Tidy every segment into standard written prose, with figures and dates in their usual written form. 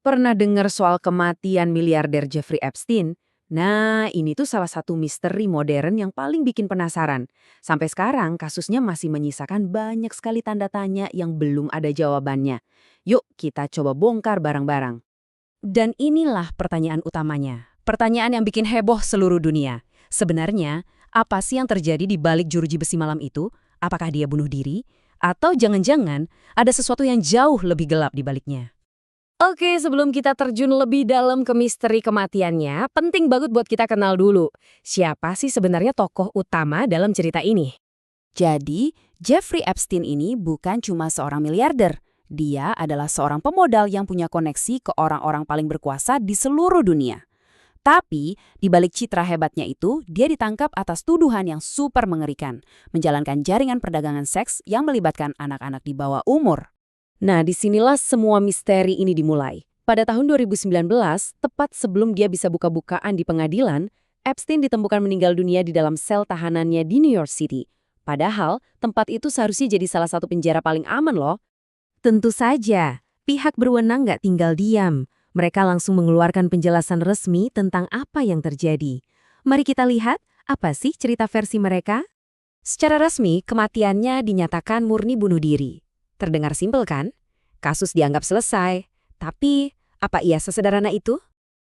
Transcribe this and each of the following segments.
Pernah dengar soal kematian miliarder Jeffrey Epstein? Nah, ini tuh salah satu misteri modern yang paling bikin penasaran. Sampai sekarang, kasusnya masih menyisakan banyak sekali tanda tanya yang belum ada jawabannya. Yuk, kita coba bongkar bareng-bareng. Dan inilah pertanyaan utamanya. Pertanyaan yang bikin heboh seluruh dunia. Sebenarnya, apa sih yang terjadi di balik jeruji besi malam itu? Apakah dia bunuh diri? Atau jangan-jangan ada sesuatu yang jauh lebih gelap di baliknya? Oke, sebelum kita terjun lebih dalam ke misteri kematiannya, penting banget buat kita kenal dulu. Siapa sih sebenarnya tokoh utama dalam cerita ini? Jadi, Jeffrey Epstein ini bukan cuma seorang miliarder. Dia adalah seorang pemodal yang punya koneksi ke orang-orang paling berkuasa di seluruh dunia. Tapi, di balik citra hebatnya itu, dia ditangkap atas tuduhan yang super mengerikan, menjalankan jaringan perdagangan seks yang melibatkan anak-anak di bawah umur. Nah, disinilah semua misteri ini dimulai. Pada tahun 2019, tepat sebelum dia bisa buka-bukaan di pengadilan, Epstein ditemukan meninggal dunia di dalam sel tahanannya di New York City. Padahal, tempat itu seharusnya jadi salah satu penjara paling aman loh. Tentu saja, pihak berwenang nggak tinggal diam. Mereka langsung mengeluarkan penjelasan resmi tentang apa yang terjadi. Mari kita lihat, apa sih cerita versi mereka? Secara resmi, kematiannya dinyatakan murni bunuh diri. Terdengar simpel kan? Kasus dianggap selesai. Tapi, apa iya sesederhana itu?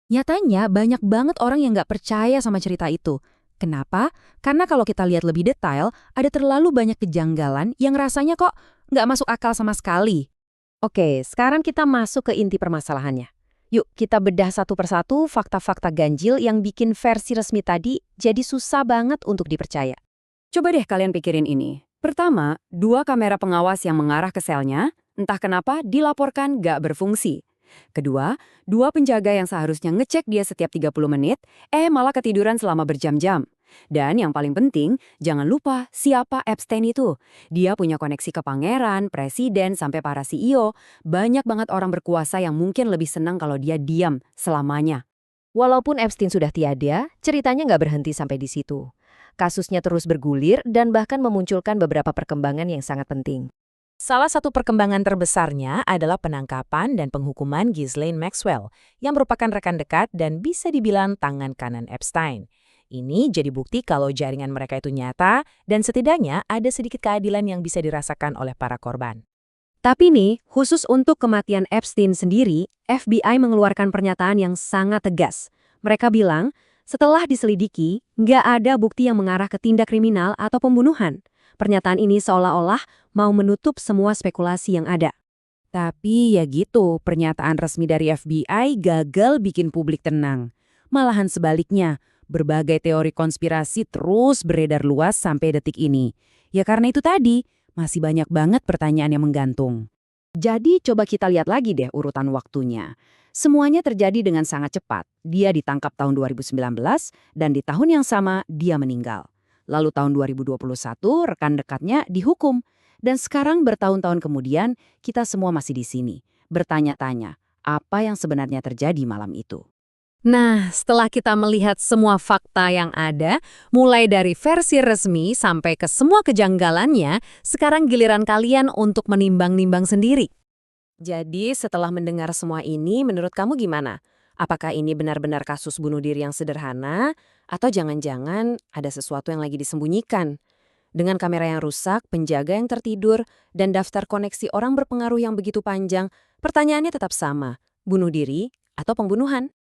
Nyatanya banyak banget orang yang nggak percaya sama cerita itu. Kenapa? Karena kalau kita lihat lebih detail, ada terlalu banyak kejanggalan yang rasanya kok nggak masuk akal sama sekali. Oke, sekarang kita masuk ke inti permasalahannya. Yuk, kita bedah satu persatu fakta-fakta ganjil yang bikin versi resmi tadi jadi susah banget untuk dipercaya. Coba deh kalian pikirin ini. Pertama, 2 kamera pengawas yang mengarah ke selnya, entah kenapa dilaporkan nggak berfungsi. Kedua, 2 penjaga yang seharusnya ngecek dia setiap 30 menit, malah ketiduran selama berjam-jam. Dan yang paling penting, jangan lupa siapa Epstein itu. Dia punya koneksi ke pangeran, presiden, sampai para CEO. Banyak banget orang berkuasa yang mungkin lebih senang kalau dia diam selamanya. Walaupun Epstein sudah tiada, ceritanya nggak berhenti sampai di situ. Kasusnya terus bergulir dan bahkan memunculkan beberapa perkembangan yang sangat penting. Salah satu perkembangan terbesarnya adalah penangkapan dan penghukuman Ghislaine Maxwell, yang merupakan rekan dekat dan bisa dibilang tangan kanan Epstein. Ini jadi bukti kalau jaringan mereka itu nyata dan setidaknya ada sedikit keadilan yang bisa dirasakan oleh para korban. Tapi nih, khusus untuk kematian Epstein sendiri, FBI mengeluarkan pernyataan yang sangat tegas. Mereka bilang, setelah diselidiki, nggak ada bukti yang mengarah ke tindak kriminal atau pembunuhan. Pernyataan ini seolah-olah mau menutup semua spekulasi yang ada. Tapi ya gitu, pernyataan resmi dari FBI gagal bikin publik tenang. Malahan sebaliknya, berbagai teori konspirasi terus beredar luas sampai detik ini. Ya karena itu tadi, masih banyak banget pertanyaan yang menggantung. Jadi coba kita lihat lagi deh urutan waktunya. Semuanya terjadi dengan sangat cepat. Dia ditangkap tahun 2019 dan di tahun yang sama dia meninggal. Lalu tahun 2021 rekan dekatnya dihukum. Dan sekarang bertahun-tahun kemudian kita semua masih di sini. Bertanya-tanya, apa yang sebenarnya terjadi malam itu? Nah, setelah kita melihat semua fakta yang ada, mulai dari versi resmi sampai ke semua kejanggalannya, sekarang giliran kalian untuk menimbang-nimbang sendiri. Jadi, setelah mendengar semua ini, menurut kamu gimana? Apakah ini benar-benar kasus bunuh diri yang sederhana, atau jangan-jangan ada sesuatu yang lagi disembunyikan? Dengan kamera yang rusak, penjaga yang tertidur, dan daftar koneksi orang berpengaruh yang begitu panjang, pertanyaannya tetap sama, bunuh diri atau pembunuhan?